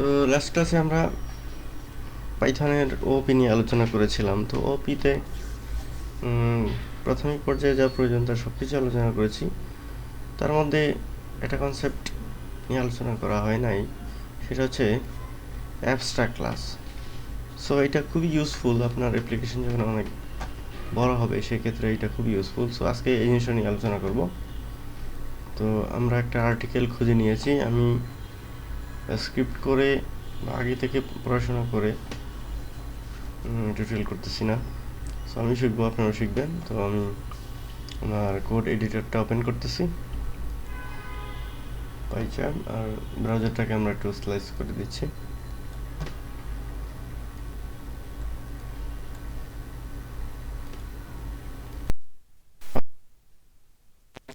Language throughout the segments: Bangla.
তো লাস্ট ক্লাসে আমরা পাইথনের ওপি নিয়ে আলোচনা করেছিলাম। তো ওপিতে প্রাথমিক পর্যায়ে যা প্রয়োজন তার সব কিছু আলোচনা করেছি। তার মধ্যে একটা কনসেপ্ট নিয়ে আলোচনা করা হয় নাই, সেটা হচ্ছে অ্যাবস্ট্রাক্ট ক্লাস। সো এটা খুবই ইউজফুল, আপনার অ্যাপ্লিকেশন যখন অনেক বড় হবে সেক্ষেত্রে এটা খুব ইউজফুল। সো আজকে এই জিনিসটা নিয়ে আলোচনা করব। তো আমরা একটা আর্টিকেল খুঁজে নিয়েছি, আমি স্ক্রিপ্ট করে আগে থেকে পড়াশোনা করে টিউটোরিয়াল করতেছি না। সো আমি শিখবো, আপনারাও শিখবেন। তো আমি আমার কোড এডিটরটা ওপেন করতেছি, পাইচার, আর ব্রাউজারটাকে আমরা একটু স্লাইস করে দিচ্ছি।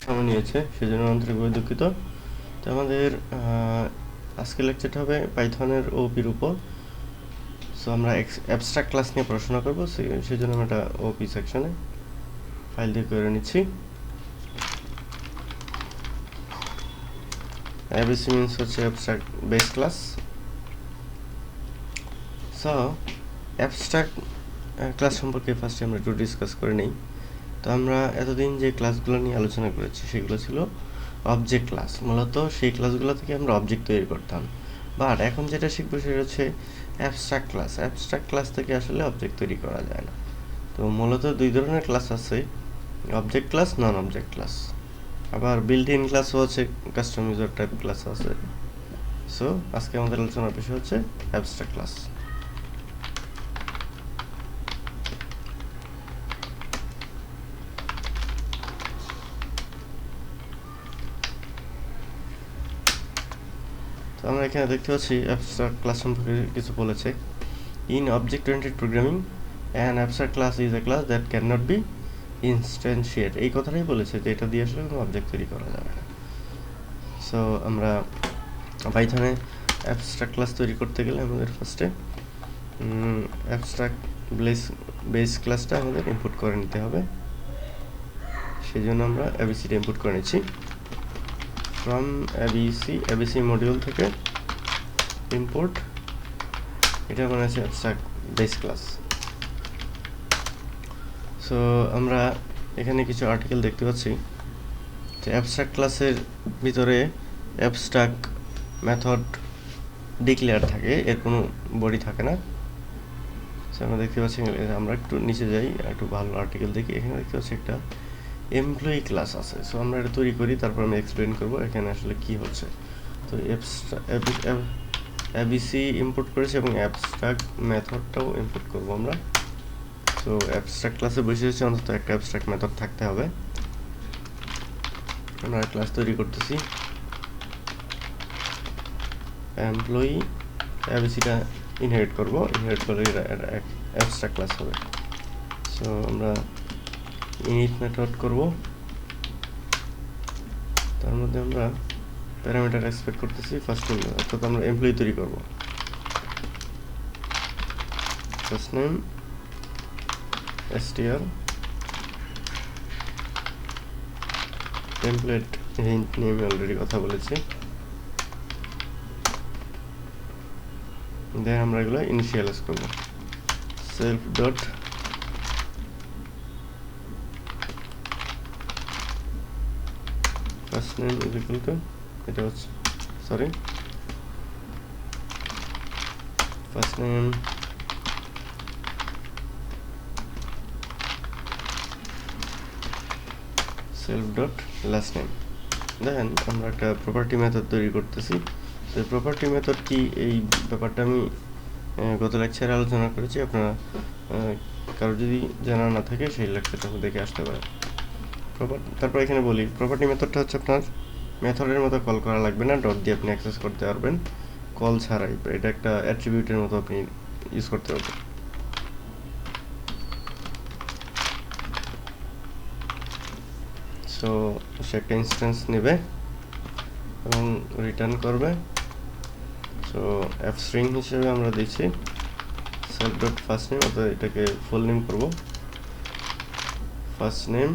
সময় নিয়েছে, সেজন্য আন্তরিকভাবে দুঃখিত। তো আমাদের আজকে লেকচারটা হবে পাইথনের ওপির উপর। সো আমরা অ্যাবস্ট্রাক্ট ক্লাস নিয়ে পড়াশোনা করবো, সেজন্য আমরা একটা ওপি সেকশনে ফাইল দিয়ে করে নিচ্ছি। এবিসি মিনস হচ্ছে abstract base class. So abstract class সম্পর্কে ফার্স্টে আমরা একটু ডিসকাস করে নিই। তো আমরা এতদিন যে ক্লাসগুলো নিয়ে আলোচনা করেছি সেগুলো ছিল অবজেক্ট ক্লাস। মূলত সেই ক্লাসগুলো থেকে আমরা অবজেক্ট তৈরি করতাম। বাট এখন যেটা শিখবো সেটা হচ্ছে অ্যাবস্ট্রাক্ট ক্লাস। অ্যাবস্ট্রাক্ট ক্লাস থেকে আসলে অবজেক্ট তৈরি করা যায় না। তো মূলত দুই ধরনের ক্লাস আছে, অবজেক্ট ক্লাস, নন অবজেক্ট ক্লাস। আবার বিল্ট ইন ক্লাসও আছে, কাস্টম ইউজার টাইপ ক্লাস আছে। সো আজকে আমাদের আলোচনার বিষয় হচ্ছে অ্যাবস্ট্রাক্ট ক্লাস। তো আমরা এখানে দেখতে পাচ্ছি অ্যাবস্ট্রাক্ট ক্লাস সম্পর্কে কিছু বলেছে। In object oriented programming an abstract class is a class that can not be instantiate. এই কথাটাই বলেছে যে এটা দিয়ে আসলে কোনো অবজেক্ট তৈরি করা যাবে না। সো আমরা পাইথনে অ্যাবস্ট্রাক্ট ক্লাস তৈরি করতে গেলে আমাদের ফার্স্টে অ্যাবস্ট্রাক্ট বেস ক্লাসটা আমাদের ইনপুট করে নিতে হবে। সেই জন্য আমরা এবিসিটা ইনপুট করে নিচ্ছি। ফ্রম এবিসি মডিউল থেকে ইম্পোর্ট, এটা মানে আছে অ্যাবস্ট্রাক্ট বেস ক্লাস। সো আমরা এখানে কিছু আর্টিকেল দেখতে পাচ্ছি যে অ্যাবস্ট্রাক্ট ক্লাসের ভিতরে অ্যাবস্ট্রাক্ট মেথড ডিক্লেয়ার থাকে, এর কোনো বডি থাকে না। সো আমরা দেখতে পাচ্ছি, আমরা একটু নিচে যাই, একটু ভালো আর্টিকেল দেখি। এখানে দেখতে পাচ্ছি একটা এমপ্লয়ি ক্লাস আছে। সো আমরা এটা তৈরি করি, তারপর আমি এক্সপ্লেন করবো এখানে আসলে কি হচ্ছে। তো এবিসি ইম্পোর্ট করেছি এবং অ্যাবস্ট্রাক্ট মেথডটাও ইম্পোর্ট করবো আমরা। সো অ্যাবস্ট্রাক্ট ক্লাসে বসে হচ্ছে অন্তত একটা অ্যাবস্ট্রাক্ট মেথড থাকতে হবে। আমরা ক্লাস তৈরি করতেছি, এমপ্লয়ি এবিসিটা ইনহেরিট করবো, ইনহেরিট করলে অ্যাবস্ট্রাক্ট ক্লাস হবে। সো আমরা ইনিট মেথড করব, তার মধ্যে আমরা প্যারামিটার এক্সপেক্ট করতেছি ফার্স্ট নেম, অর্থাৎ আমরা এমপ্লয়ি তৈরি করব। First name str, template hint নেমে অলরেডি কথা বলেছি। দেন আমরা এগুলো ইনিশিয়ালাইজ করব। Self dot first name is equal to, এটা হচ্ছে sorry first name self dot last name. Then আমরা একটা প্রপার্টি মেথড তৈরি করতেছি। তো প্রপার্টি মেথড কি, এই ব্যাপারটা আমি গত লেকচারে আলোচনা করেছি। আপনারা কারো যদি জানা না থাকে সেই লেকচারটা দেখে আসতে পারে। তারপর এখানে বলি প্রপার্টি মেথডটা হচ্ছে আপনার মেথডের মতো কল করা লাগবে না, ডট দিয়ে আপনি অ্যাক্সেস করতে পারবেন কল ছাড়াই। এটা একটা অ্যাট্রিবিউটের মতো আপনি ইউজ করতে পারবেন। সো সে একটা ইনস্ট্যান্স নেবে এবং রিটার্ন করবে। সো এফ স্ট্রিং হিসেবে আমরা দিচ্ছি সেলফ ডট ফার্স্ট নেম, অর্থাৎ এটাকে ফুল নেম করব, ফার্স্ট নেম।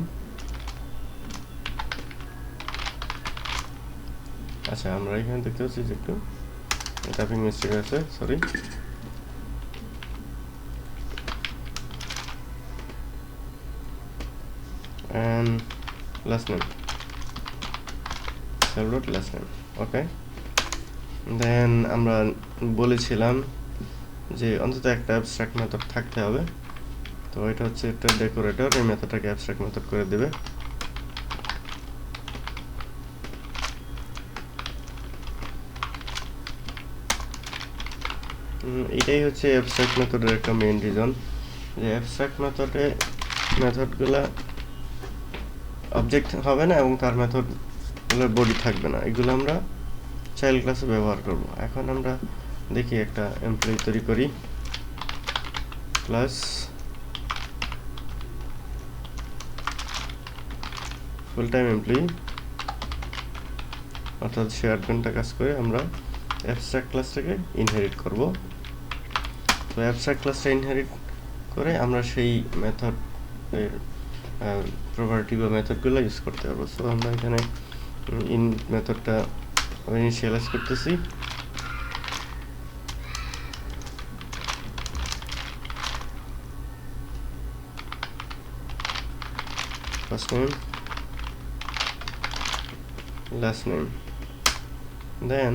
আচ্ছা, আমরা এখানে দেখতে পাচ্ছি যে একটু টাইপিং মিস্টেক আছে, sorry. and last name, self last name, ওকে। দেন আমরা বলেছিলাম যে অন্তত একটা অ্যাবস্ট্রাক্ট মেথড থাকতে হবে, তো এটা হচ্ছে একটা ডেকোরেটর, এই মেথডটাকে অ্যাবস্ট্রাক্ট মেথড করে দেবে। এটাই হচ্ছে অ্যাবস্ট্রাক্ট মেথডের একটা মেইন রিজন, যে অ্যাবস্ট্রাক্ট মেথডগুলা অবজেক্ট হবে না এবং তার মেথডগুলোর বডি থাকবে না, এগুলো আমরা চাইল্ড ক্লাসে ব্যবহার করব। এখন আমরা দেখি একটা এমপ্লয়ি তৈরি করি, ক্লাস ফুল টাইম এমপ্লয়ি, অর্থাৎ সে 8 ঘন্টা কাজ করে আমরা অ্যাবস্ট্রাক্ট ক্লাসটাকে ইনহেরিট করব। তো অ্যাবস্ট্রাক্ট ক্লাসটা ইনহেরিট করে আমরা সেই মেথডের প্রপার্টি বা মেথডগুলো ইউজ করতে পারবো। সো আমরা এখানে ইন মেথডটা ইনিশিয়ালাইজ করতেছি, ফার্স্ট নেম লাস্ট নেম, দেন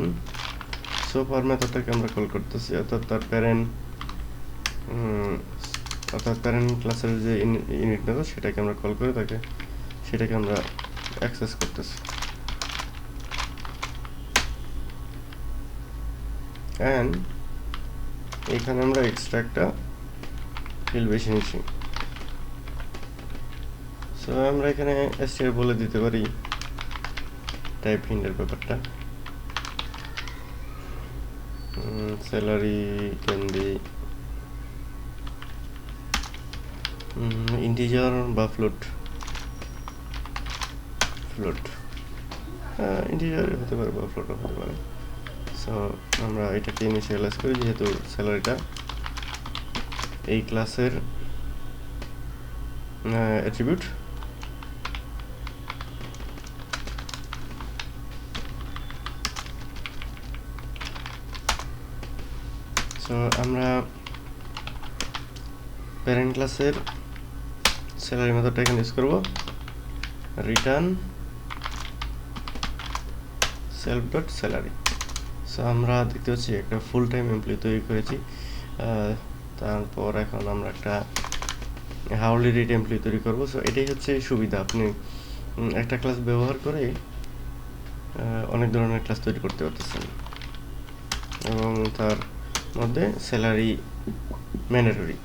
সোফার মেথডটাকে আমরা কল করতেছি, অর্থাৎ তার প্যারেন্ট ক্লাসের যে ইনিট মেথড সেটাকে আমরা কল করে সেটাকে আমরা অ্যাক্সেস করতেছি। অ্যান্ড এখানে আমরা এক্সট্রা একটা ফিল্ড বেশি নিচ্ছি। সো আমরা এখানে str বলে দিতে পারি টাইপ হিন্ডের ব্যাপারটা, স্যালারি ক্যান বি ইন্টিজার বা ফ্লোট, ইন্টিজার হতে পারে বা ফ্লোট হতে পারে। সো আমরা এটাকে ইনিশিয়ালাইজ করি, যেহেতু স্যালারিটা এই ক্লাসের অ্যাট্রিবিউট। সো আমরা প্যারেন্ট ক্লাসের স্যালারি মেথডটা এখানে ইউজ করব, return self dot salary. So আমরা দেখতে পাচ্ছি একটা ফুল টাইম এমপ্লয়ি তৈরি করেছি। তারপর এখন আমরা একটা হাওয়ারলি রেট এমপ্লয়ি তৈরি করব। সো এটাই হচ্ছে সুবিধা, আপনি একটা ক্লাস ব্যবহার করে অনেক ধরনের ক্লাস তৈরি করতে পারতেছেন এবং তার মধ্যে স্যালারি ম্যান্ডেটরি।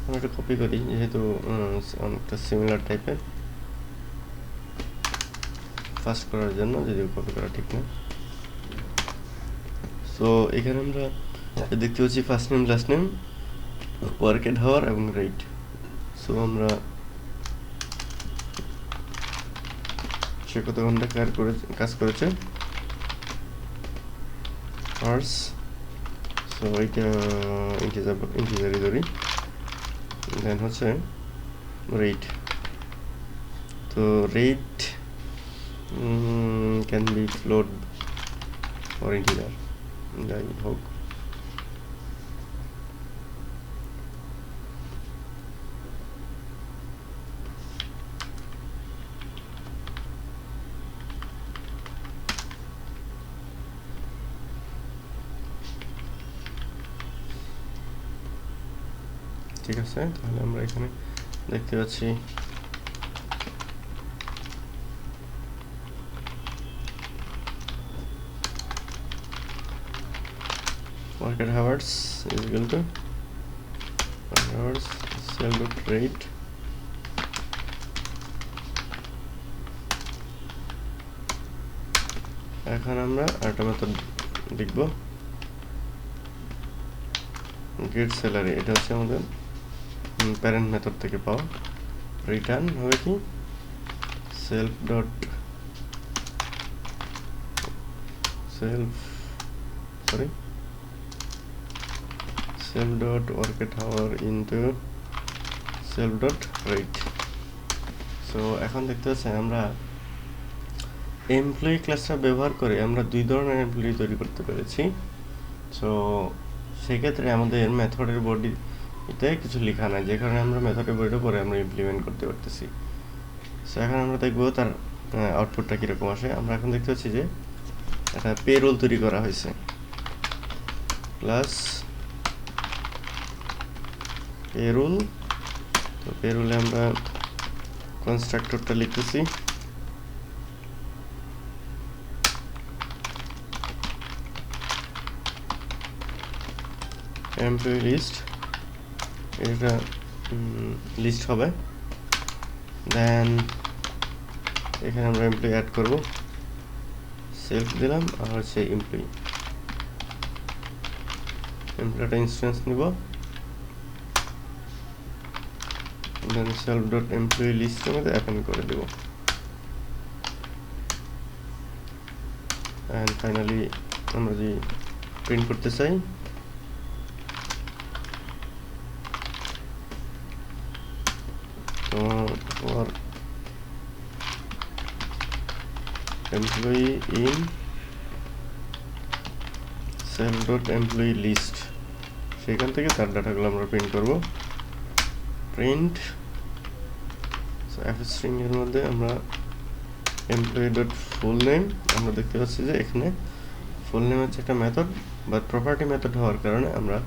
আমরা একটা কপি করি, যেহেতু অনেকটা সিমিলার টাইপের, ফাস্ট করার জন্য, যদিও কপি করা ঠিক না। সো এখানে আমরা দেখতে পাচ্ছি first name last name, worked হাওয়ার এবং রেট। সো আমরা সে কত ঘন্টা কাজ করেছে আওয়ার্স, সো এইটা ইন্টিজারই ধরি, দেন হচ্ছে রেট। তো rate can be float or integer, যাই হোক। ঠিক আছে, তাহলে আমরা এখানে দেখতে পাচ্ছি worker hours is equal to worker hours cell dot rate এখন আমরা আরেকটা মেথড লিখব, গেট স্যালারি। এটা হচ্ছে আমাদের প্যারেন্ট মেথড থেকে পাওয়া। রিটার্ন হবে কি self dot work hour into self dot rate. So এখন দেখতে পাচ্ছেন আমরা এমপ্লয়ি ক্লাসটা ব্যবহার করে আমরা দুই ধরনের এমপ্লয়ি তৈরি করতে পেরেছি। সো সেক্ষেত্রে আমাদের মেথডের বডিতে কিছু লেখা নাই, যে কারণে আমরা মেথডের বডিটা পরে আমরা ইমপ্লিমেন্ট করতে পারতেছি। সো এখন আমরা দেখবো তার আউটপুটটা কীরকম আসে। আমরা এখন দেখতে পাচ্ছি যে একটা পেরোল তৈরি করা হয়েছে, প্লাস পেরোল। তো পেরোলে আমরা কনস্ট্রাক্টরটা লিখতেছি, এমপ্লয়ি লিস্ট, এটা লিস্ট হবে। দেন এখানে আমরা এমপ্লয়ি অ্যাড করব, সেলফ দিলাম আর হচ্ছে এমপ্লয়িটা ইনস্ট্যান্স নিব, দেন সেলফ ডট এমপ্লয়ি লিস্টের মধ্যে অ্যাপেন্ড করে দেব। অ্যান্ড ফাইনালি আমরা যদি প্রিন্ট করতে চাই, তো employee in self dot employee list, সেখান থেকে তার ডাটাগুলো আমরা প্রিন্ট করব। প্রিন্ট স্ট্রিং এর মধ্যে আমরা এমপ্লয়ি ডট ফুল নেম, আমরা দেখতে পাচ্ছি যে এখানে ফুল নেম হচ্ছে একটা মেথড বা প্রপার্টি মেথড হওয়ার কারণে আমরা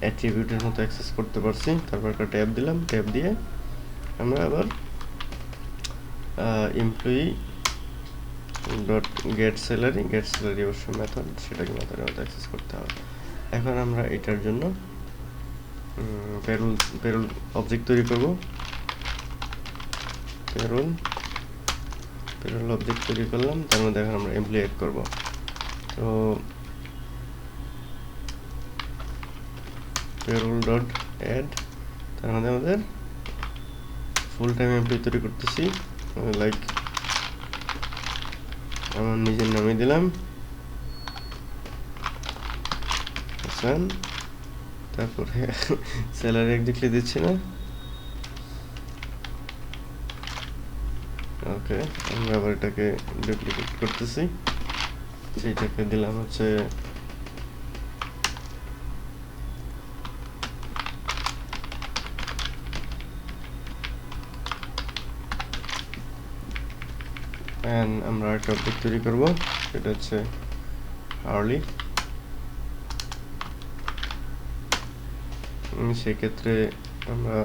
অ্যাট্রিবিউটের মতো অ্যাক্সেস করতে পারছি। তারপর একটা ট্যাব দিলাম, ট্যাব দিয়ে আমরা আবার এমপ্লয়ি ডট গেট স্যালারি অবশ্য মেথড, সেটাকে মেথডের মতো অ্যাক্সেস করতে হবে। এখন আমরা এটার জন্য পেরোল অবজেক্ট তৈরি করব। পেরোল অবজেক্ট তৈরি করলাম, তার মধ্যে এখন আমরা এমপ্লয়ি অ্যাড করব। তো পেরোল ডট অ্যাড, তার মধ্যে আমাদের ফুল টাইম এমপ্লয়ি তৈরি করতেছি, লাইক আমার নিজের নামে দিলাম হাসান, তারপরে স্যালারি একদিকে দিচ্ছি না। ওকে, আমরা আবার এটাকে ডুপ্লিকেট করতেছি, সেইটাকে দিলাম হচ্ছে আমরা একটা অবজেক্ট তৈরি করব, সেটা হচ্ছে আর্লি। সেক্ষেত্রে আমরা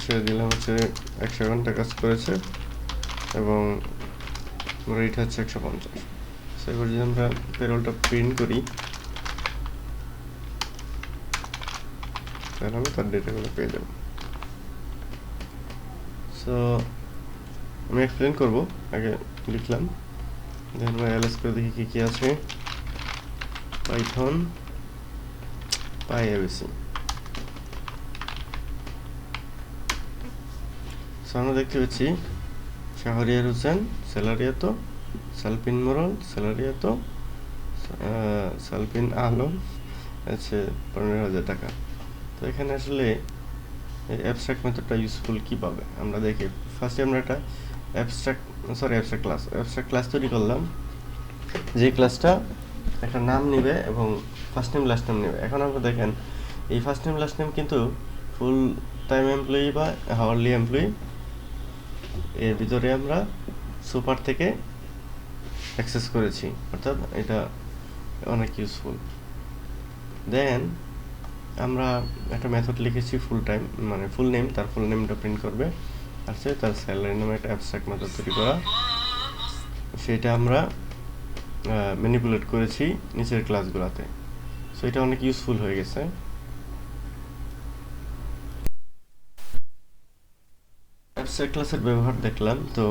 সে দিলাম হচ্ছে 100 ঘন্টা কাজ করেছে এবং রেট হচ্ছে 150। সো এবার যদি আমরা পেরোলটা প্রিন্ট করি, তাহলে আমি তার ডেটাগুলো পেয়ে যাব। সো আমি এক্সপ্লেন করব, আগে লিখলাম, দেন আমরা এলএস করে দেখি কি আছে। পাইথন পাইএবিসি। সো আমরা দেখতে পাচ্ছি শাহরিয়ার হোসেন স্যালারি এত, সালপিন মোরল স্যালারি এত, সালপিন আলম আছে 15,000 টাকা। তো এখানে আসলে এই অ্যাবস্ট্রাক্ট মেথডটা ইউজফুল কীভাবে আমরা দেখি। ফার্স্টে আমরা একটা অ্যাবস্ট্রাক্ট ক্লাস তৈরি করলাম, যে ক্লাসটা একটা নাম নেবে এবং ফার্স্ট নেম লাস্ট নেম নেবে। এখন আমরা দেখেন এই ফার্স্ট নেম লাস্ট নেম কিন্তু ফুল টাইম এমপ্লয়ি বা হাওয়ারলি এমপ্লয়ি, এর ভিতরে আমরা সুপার থেকে অ্যাক্সেস করেছি, অর্থাৎ এটা অনেক ইউজফুল। দেন আমরা একটা মেথড লিখেছি ফুল টাইম, মানে ফুল নেম, তার ফুল নেমটা প্রিন্ট করবে, আর সে তার স্যালারি নামে একটা অ্যাবস্ট্রাক্ট মেথড তৈরি করা, সেটা আমরা ম্যানিপুলেট করেছি নিচের ক্লাসগুলোতে। সো এটা অনেক ইউজফুল হয়ে গেছে। অ্যাবস্ট্রাক্ট ক্লাসের ব্যবহার দেখলাম। তো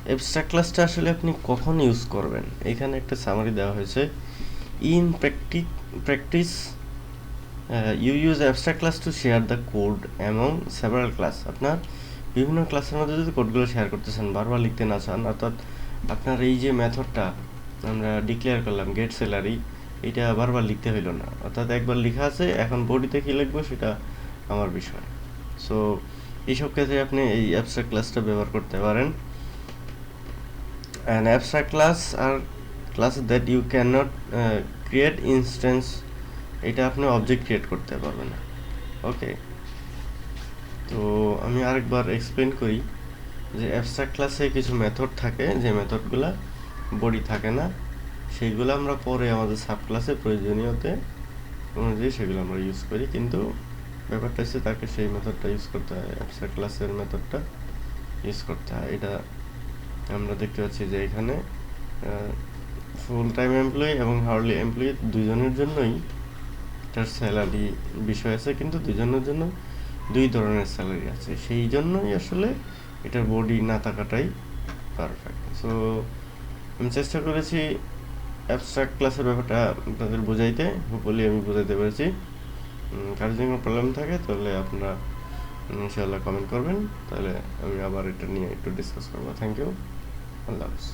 অ্যাবস্ট্রাক্ট ক্লাসটা আসলে আপনি কখন ইউজ করবেন, এখানে একটা সামারি দেওয়া হয়েছে। In practice you use abstract class to share the code among several class. আপনার বিভিন্ন ক্লাসের মধ্যে যদি কোডগুলো শেয়ার করতেছেন, বারবার লিখতে না চান, অর্থাৎ আপনার এই যে মেথডটা আমরা ডিক্লেয়ার করলাম গেট স্যালারি, এটা বারবার লিখতে হইল না, অর্থাৎ একবার লেখা আছে, এখন বডিতে কী লিখবো সেটা আমার বিষয়। সো এইসব ক্ষেত্রে আপনি এই অ্যাবস্ট্রাক্ট ক্লাসটা ব্যবহার করতে পারেন। And abstract class are class that you can not create instance, এটা আপনি অবজেক্ট ক্রিয়েট করতে পারবেন না। ওকে, তো আমি আরেকবার এক্সপ্লেন করি যে অ্যাবস্ট্রাক্ট ক্লাসে কিছু মেথড থাকে, যে মেথডগুলো বডি থাকে না, সেইগুলো আমরা পরে আমাদের সাব ক্লাসে প্রয়োজনীয়তে অনুযায়ী সেগুলো আমরা ইউজ করি, কিন্তু ব্যাপারটা হচ্ছে তাকে সেই মেথডটা ইউজ করতে হয়, অ্যাবস্ট্রাক্ট ক্লাসের মেথডটা ইউজ করতে হয়। এটা আমরা দেখতে পাচ্ছি যে এখানে ফুল টাইম এমপ্লয়ি এবং হাওয়ারলি এমপ্লয়ি দুজনের জন্যই এটার স্যালারি বিষয় আছে, কিন্তু দুজনের জন্য দুই ধরনের স্যালারি আছে, সেই জন্যই আসলে এটার বডি না থাকাটাই পারফেক্ট। সো আমি চেষ্টা করেছি অ্যাবস্ট্রাক্ট ক্লাসের ব্যাপারটা আপনাদের বোঝাইতে, হোপফুলি আমি বোঝাইতে পেরেছি। কারো যদি কোনো প্রবলেম থাকে তাহলে আপনারা ইনশাআল্লাহ কমেন্ট করবেন, তাহলে আমি আবার এটা নিয়ে একটু ডিসকাস করবো। থ্যাংক ইউ, আল্লাহ হাফিজ।